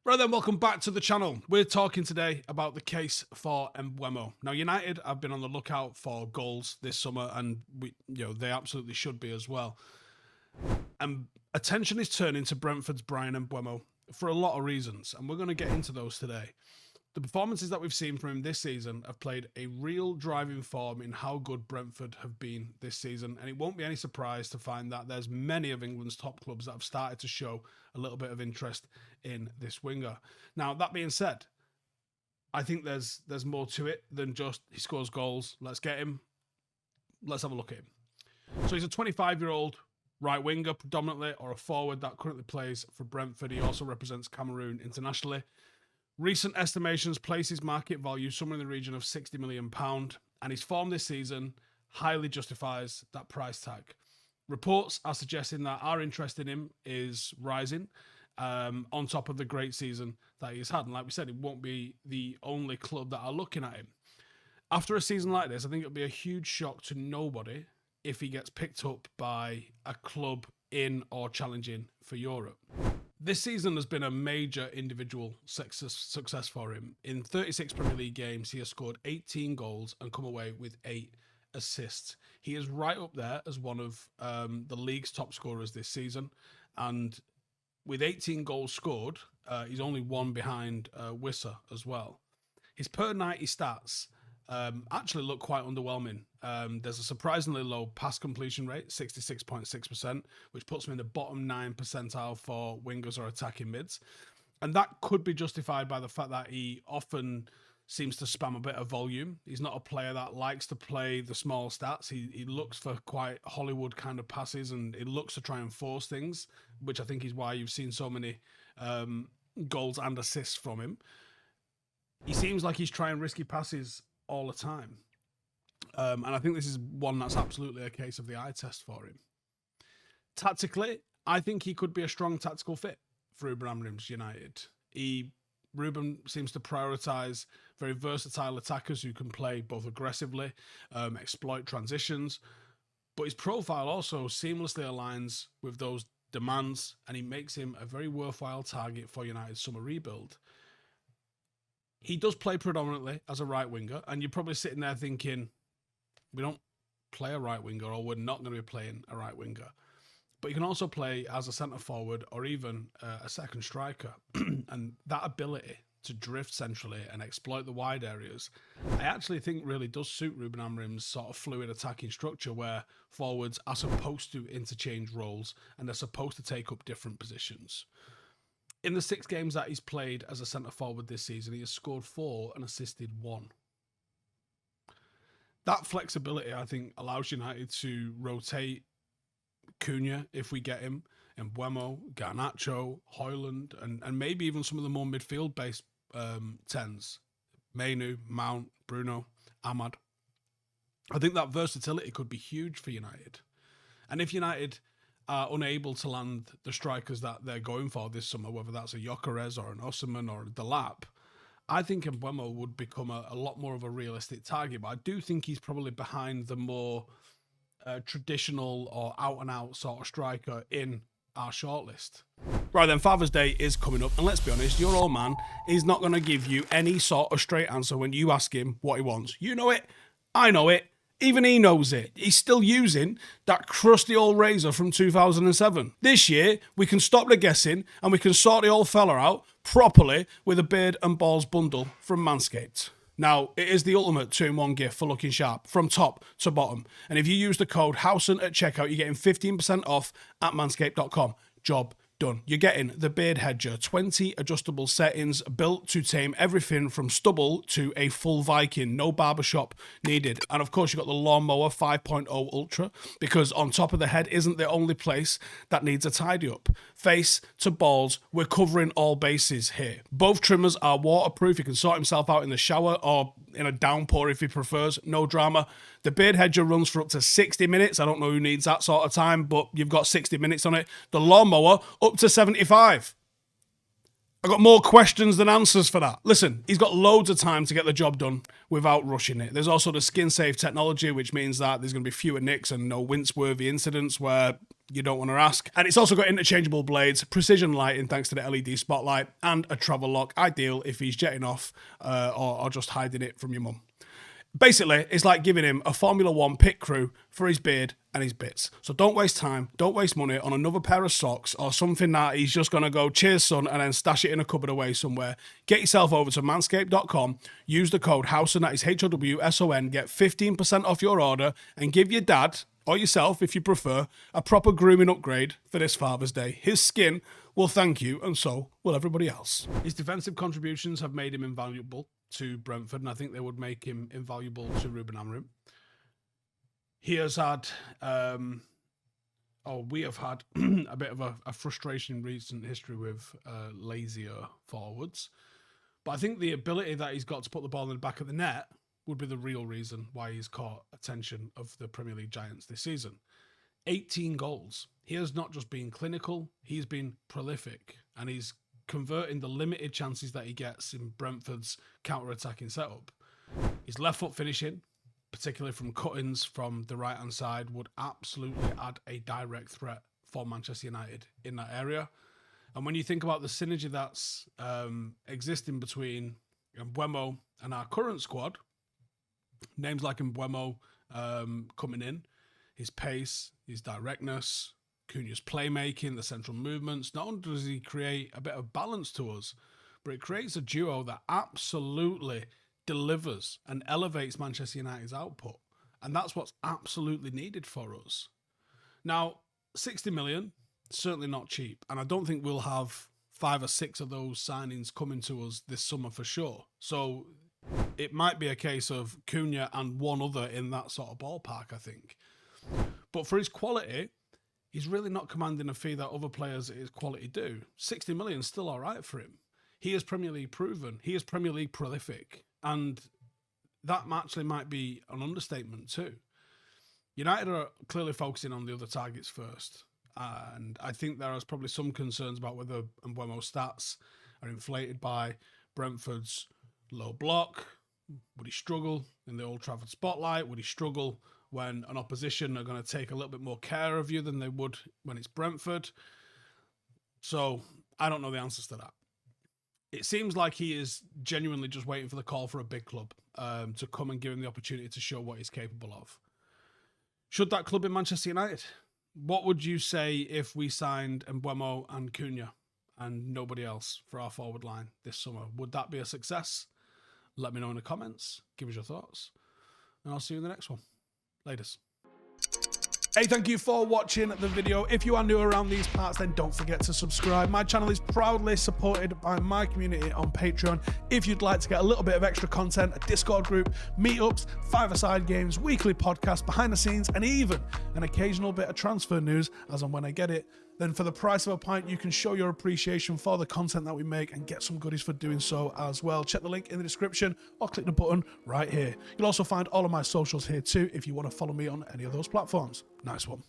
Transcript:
Right then, welcome back to the channel. We're talking today about the case for Mbeumo. Now, United have been on the lookout for goals this summer, and they absolutely should be as well. And attention is turning to Brentford's Bryan Mbeumo for a lot of reasons, and we're going to get into those today. The performances that we've seen from him this season have played a real driving form in how good Brentford have been this season, and it won't be any surprise to find that there's many of England's top clubs that have started to show a little bit of interest in this winger. Now, that being said, I think there's more to it than just he scores goals. Let's get him. Let's have a look at him. So he's a 25-year-old right winger predominantly, or a forward that currently plays for Brentford. He also represents Cameroon internationally. Recent estimations place his market value somewhere in the region of £60 million, and his form this season highly justifies that price tag. Reports are suggesting that our interest in him is rising on top of the great season that he's had. And like we said, it won't be the only club that are looking at him. After a season like this, I think it'll be a huge shock to nobody if he gets picked up by a club in or challenging for Europe. This season has been a major individual success for him. In 36 Premier League games, he has scored 18 goals and come away with 8 assists. He is right up there as one of the league's top scorers this season. And with 18 goals scored, he's only one behind Wissa as well. His per 90 stats actually look quite underwhelming. There's a surprisingly low pass completion rate, 66.6%, which puts him in the bottom 9 percentile for wingers or attacking mids. And that could be justified by the fact that he often seems to spam a bit of volume. He's not a player that likes to play the small stats. He looks for quite Hollywood kind of passes, and he looks to try and force things, which I think is why you've seen so many goals and assists from him. He seems like he's trying risky passes all the time. And I think this is one that's absolutely a case of the eye test for him. Tactically, I think he could be a strong tactical fit for Ruben Amorim's United. Ruben seems to prioritise very versatile attackers who can play both aggressively, exploit transitions, but his profile also seamlessly aligns with those demands, and he makes him a very worthwhile target for United's summer rebuild. He does play predominantly as a right winger, and you're probably sitting there thinking, we don't play a right winger, or we're not going to be playing a right winger. But you can also play as a centre forward or even a second striker. And that ability to drift centrally and exploit the wide areas, I actually think really does suit Ruben Amorim's sort of fluid attacking structure, where forwards are supposed to interchange roles and they're supposed to take up different positions. In the 6 games that he's played as a centre forward this season, he has scored 4 and assisted 1. That flexibility, I think, allows United to rotate Cunha if we get him, and Mbeumo, Garnacho, Højlund, and maybe even some of the more midfield-based 10s. Manu, Mount, Bruno, Ahmad. I think that versatility could be huge for United. And if United are unable to land the strikers that they're going for this summer, whether that's a Gyökeres or an Osimhen or a Delap, I think Mbeumo would become a lot more of a realistic target. But I do think he's probably behind the more traditional or out-and-out sort of striker in our shortlist. Right then, Father's Day is coming up, and let's be honest, your old man is not going to give you any sort of straight answer when you ask him what he wants. You know it, I know it, even he knows it. He's still using that crusty old razor from 2007. This year, we can stop the guessing and we can sort the old fella out properly with a beard and balls bundle from Manscaped. Now, it is the ultimate 2-in-1 gift for looking sharp, from top to bottom. And if you use the code Howson at checkout, you're getting 15% off at manscaped.com. Job done. You're getting the Beard Hedger, 20 adjustable settings built to tame everything from stubble to a full Viking. No barbershop needed. And of course, you've got the Lawnmower 5.0 Ultra, because on top of the head isn't the only place that needs a tidy up. Face to balls, we're covering all bases here. Both trimmers are waterproof. You can sort himself out in the shower or in a downpour if he prefers. No drama. The Beard Hedger runs for up to 60 minutes. I don't know who needs that sort of time, but you've got 60 minutes on it. The Lawnmower, up to 75. I got more questions than answers for that. Listen, he's got loads of time to get the job done without rushing it. There's also the skin safe technology, which means that there's going to be fewer nicks and no wince-worthy incidents where You don't want to ask. And it's also got interchangeable blades, precision lighting thanks to the LED spotlight, and a travel lock, ideal if he's jetting off or just hiding it from your mum. Basically, it's like giving him a Formula 1 pit crew for his beard and his bits. So don't waste time, don't waste money on another pair of socks or something that he's just going to go, cheers son, and then stash it in a cupboard away somewhere. Get yourself over to manscaped.com, use the code Howson, that is HOWSON, get 15% off your order, and give your dad, or yourself if you prefer, a proper grooming upgrade for this Father's Day. His skin will thank you, and so will everybody else. His defensive contributions have made him invaluable to Brentford, and I think they would make him invaluable to Ruben Amar. He has had, we have had a bit of a frustration in recent history with lazier forwards. But I think the ability that he's got to put the ball in the back of the net would be the real reason why he's caught attention of the Premier League giants this season. 18 goals. He has not just been clinical, he's been prolific, and he's converting the limited chances that he gets in Brentford's counter-attacking setup. His left foot finishing, particularly from cut-ins from the right-hand side, would absolutely add a direct threat for Manchester United in that area. And when you think about the synergy that's existing between Mbeumo and our current squad, names like Mbeumo coming in, his pace, his directness, Cunha's playmaking, the central movements, not only does he create a bit of balance to us, but it creates a duo that absolutely delivers and elevates Manchester United's output. And that's what's absolutely needed for us. Now, 60 million, certainly not cheap. And I don't think we'll have 5 or 6 of those signings coming to us this summer for sure. So it might be a case of Cunha and one other in that sort of ballpark, I think. But for his quality, he's really not commanding a fee that other players at his quality do. 60 million is still all right for him. He is Premier League proven. He is Premier League prolific. And that actually might be an understatement too. United are clearly focusing on the other targets first. And I think there is probably some concerns about whether Mbeumo's stats are inflated by Brentford's low block. Would he struggle in the Old Trafford spotlight? Would he struggle when an opposition are going to take a little bit more care of you than they would when it's Brentford? So I don't know the answers to that. It seems like he is genuinely just waiting for the call for a big club to come and give him the opportunity to show what he's capable of. Should that club be Manchester United? What would you say if we signed Mbeumo and Cunha and nobody else for our forward line this summer? Would that be a success? Let me know in the comments. Give us your thoughts. And I'll see you in the next one. Laters. Hey, thank you for watching the video. If you are new around these parts, then don't forget to subscribe. My channel is proudly supported by my community on Patreon. If you'd like to get a little bit of extra content, a Discord group, meetups, five-a-side games, weekly podcasts, behind the scenes, and even an occasional bit of transfer news as and when I get it, then for the price of a pint, you can show your appreciation for the content that we make and get some goodies for doing so as well. Check the link in the description or click the button right here. You'll also find all of my socials here too if you want to follow me on any of those platforms. Nice one.